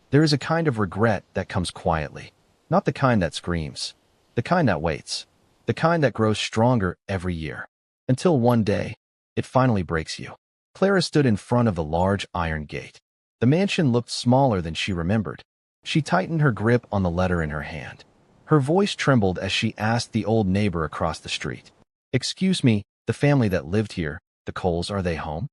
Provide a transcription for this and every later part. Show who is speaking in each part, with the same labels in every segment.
Speaker 1: There is a kind of regret that comes quietly, not the kind that screams, the kind that waits, the kind that grows stronger every year, until one day, it finally breaks you. Clara stood in front of the large iron gate. The mansion looked smaller than she remembered. She tightened her grip on the letter in her hand. Her voice trembled as she asked the old neighbor across the street, "Excuse me, the family that lived here, the Coles, are they home?"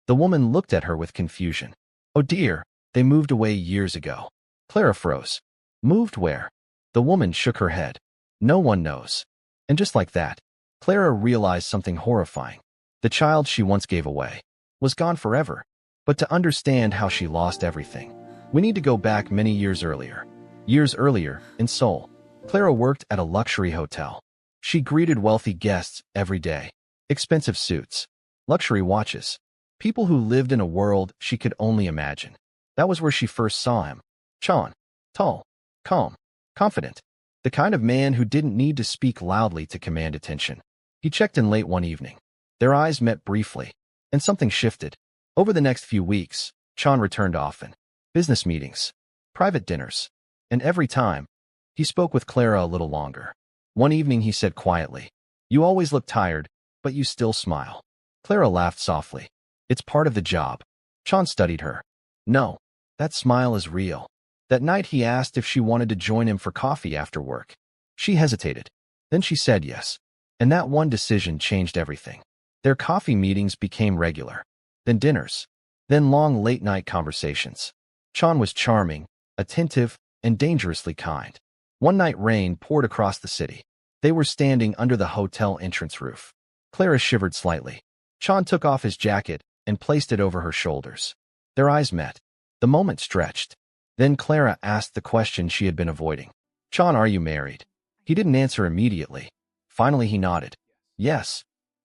Speaker 1: The woman looked at her with confusion. "Oh dear, they moved away years ago." Clara froze. "Moved where?" The woman shook her head. "No one knows." And just like that, Clara realized something horrifying. The child she once gave away was gone forever. But to understand how she lost everything, we need to go back many years earlier. Years earlier, in Seoul, Clara worked at a luxury hotel. She greeted wealthy guests every day. Expensive suits, luxury watches, people who lived in a world she could only imagine. That was where she first saw him. Chon. Tall, calm, confident. The kind of man who didn't need to speak loudly to command attention. He checked in late one evening. Their eyes met briefly, and something shifted. Over the next few weeks, Chon returned often. Business meetings, private dinners, and every time, he spoke with Clara a little longer. One evening he said quietly, "You always look tired, but you still smile." Clara laughed softly. "It's part of the job." Chon studied her. "No, that smile is real." That night he asked if she wanted to join him for coffee after work. She hesitated. Then she said yes. And that one decision changed everything. Their coffee meetings became regular. Then dinners. Then long late-night conversations. Chon was charming, attentive, and dangerously kind. One night rain poured across the city. They were standing under the hotel entrance roof. Clara shivered slightly. Chon took off his jacket and placed it over her shoulders. Their eyes met. The moment stretched. Then Clara asked the question she had been avoiding. "Chon, are you married?" He didn't answer immediately. Finally he nodded. "Yes."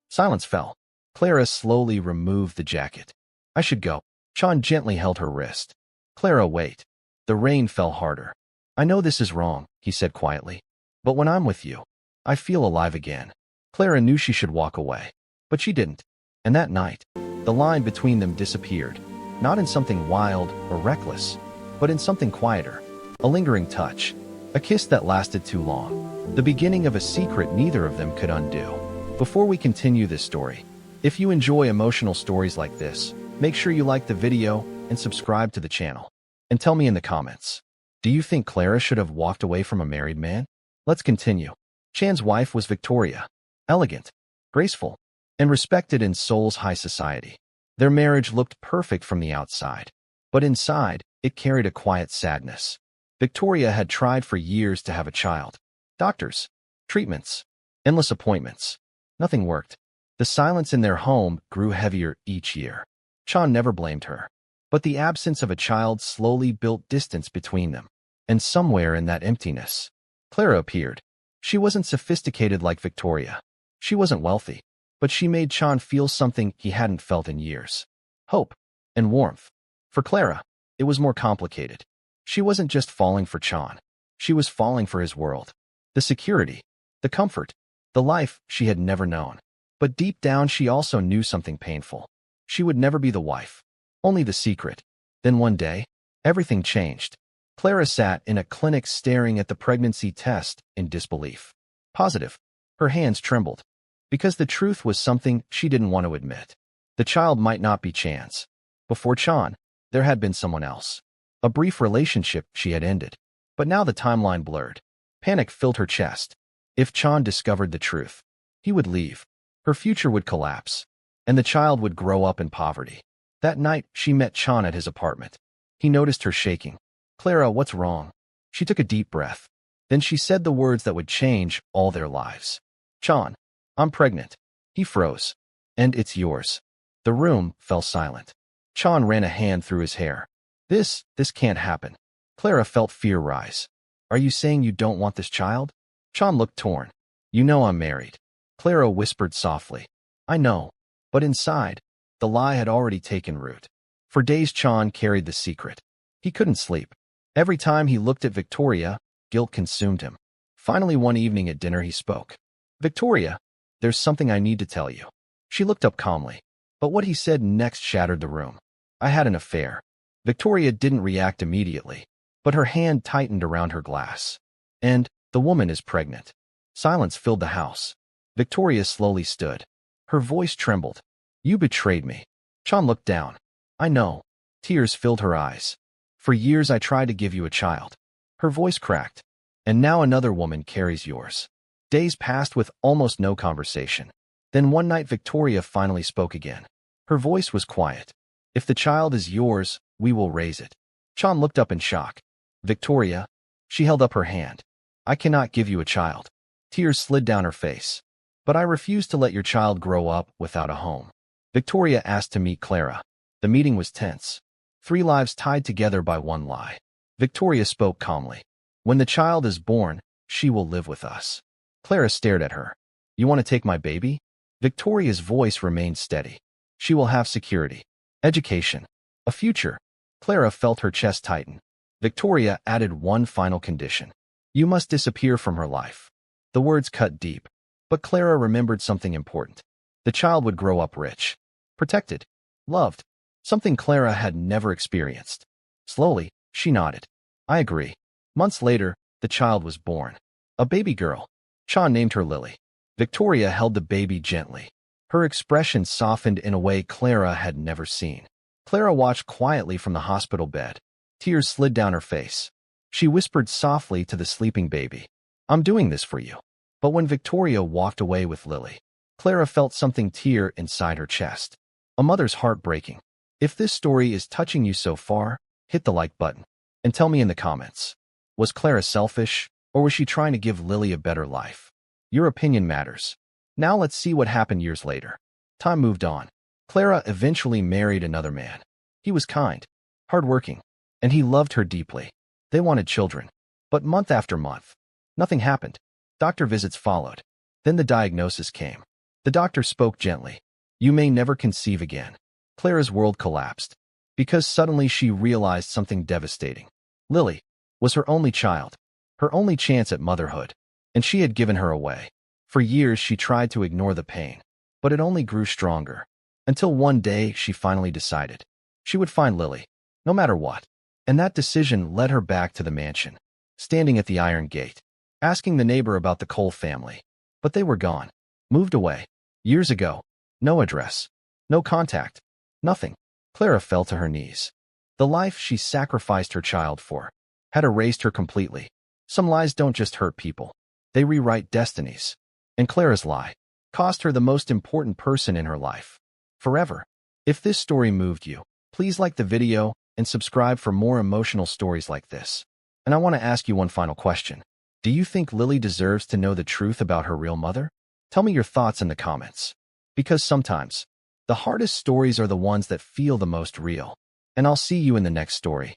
Speaker 1: Silence fell. Clara slowly removed the jacket. "I should go." Chon gently held her wrist. "Clara, wait." The rain fell harder. "I know this is wrong," he said quietly. "But when I'm with you, I feel alive again." Clara knew she should walk away. But she didn't. And that night, the line between them disappeared. Not in something wild or reckless, but in something quieter. A lingering touch. A kiss that lasted too long. The beginning of a secret neither of them could undo. Before we continue this story, if you enjoy emotional stories like this, make sure you like the video and subscribe to the channel. And tell me in the comments, do you think Clara should have walked away from a married man? Let's continue. Chan's wife was Victoria. Elegant, graceful, and respected in Seoul's high society. Their marriage looked perfect from the outside. But inside, it carried a quiet sadness. Victoria had tried for years to have a child. Doctors, treatments, endless appointments. Nothing worked. The silence in their home grew heavier each year. Chan never blamed her. But the absence of a child slowly built distance between them. And somewhere in that emptiness, Clara appeared. She wasn't sophisticated like Victoria. She wasn't wealthy. But she made Chan feel something he hadn't felt in years. Hope and warmth. For Clara, it was more complicated. She wasn't just falling for Chan. She was falling for his world. The security, the comfort, the life she had never known. But deep down she also knew something painful. She would never be the wife. Only the secret. Then one day, everything changed. Clara sat in a clinic staring at the pregnancy test in disbelief. Positive. Her hands trembled. Because the truth was something she didn't want to admit. The child might not be Chan's. Before Chan, there had been someone else. A brief relationship she had ended. But now the timeline blurred. Panic filled her chest. If Chan discovered the truth, he would leave. Her future would collapse. And the child would grow up in poverty. That night, she met Chan at his apartment. He noticed her shaking. "Clara, what's wrong?" She took a deep breath. Then she said the words that would change all their lives. "Chan, I'm pregnant." He froze. "And it's yours." The room fell silent. Chan ran a hand through his hair. This can't happen." Clara felt fear rise. "Are you saying you don't want this child?" Chan looked torn. "You know I'm married." Clara whispered softly. "I know." But inside, the lie had already taken root. For days Chan carried the secret. He couldn't sleep. Every time he looked at Victoria, guilt consumed him. Finally one evening at dinner he spoke. "Victoria, there's something I need to tell you." She looked up calmly. But what he said next shattered the room. "I had an affair." Victoria didn't react immediately, but her hand tightened around her glass. And the woman is pregnant. Silence filled the house. Victoria slowly stood. Her voice trembled. You betrayed me. Sean looked down. I know. Tears filled her eyes. For years I tried to give you a child. Her voice cracked. And now another woman carries yours. Days passed with almost no conversation. Then one night Victoria finally spoke again. Her voice was quiet. If the child is yours, we will raise it. Sean looked up in shock. Victoria. She held up her hand. I cannot give you a child. Tears slid down her face. But I refuse to let your child grow up without a home. Victoria asked to meet Clara. The meeting was tense. 3 lives tied together by one lie. Victoria spoke calmly. When the child is born, she will live with us. Clara stared at her. You want to take my baby? Victoria's voice remained steady. She will have security, education, a future. Clara felt her chest tighten. Victoria added one final condition. You must disappear from her life. The words cut deep. But Clara remembered something important. The child would grow up rich, protected, loved, something Clara had never experienced. Slowly, she nodded. I agree. Months later, the child was born. A baby girl. Sean named her Lily. Victoria held the baby gently. Her expression softened in a way Clara had never seen. Clara watched quietly from the hospital bed. Tears slid down her face. She whispered softly to the sleeping baby, I'm doing this for you. But when Victoria walked away with Lily, Clara felt something tear inside her chest. A mother's heart breaking. If this story is touching you so far, hit the like button. And tell me in the comments. Was Clara selfish, or was she trying to give Lily a better life? Your opinion matters. Now let's see what happened years later. Time moved on. Clara eventually married another man. He was kind, hardworking, and he loved her deeply. They wanted children. But month after month, nothing happened. Doctor visits followed. Then the diagnosis came. The doctor spoke gently. You may never conceive again. Clara's world collapsed. Because suddenly she realized something devastating. Lily was her only child, her only chance at motherhood, and she had given her away. For years she tried to ignore the pain, but it only grew stronger. Until one day she finally decided. She would find Lily, no matter what. And that decision led her back to the mansion, standing at the iron gate, asking the neighbor about the Cole family. But they were gone, moved away. Years ago. No address, no contact, nothing. Clara fell to her knees. The life she sacrificed her child for had erased her completely. Some lies don't just hurt people. They rewrite destinies. And Clara's lie cost her the most important person in her life. Forever. If this story moved you, please like the video and subscribe for more emotional stories like this. And I want to ask you one final question. Do you think Lily deserves to know the truth about her real mother? Tell me your thoughts in the comments. Because sometimes, the hardest stories are the ones that feel the most real. And I'll see you in the next story.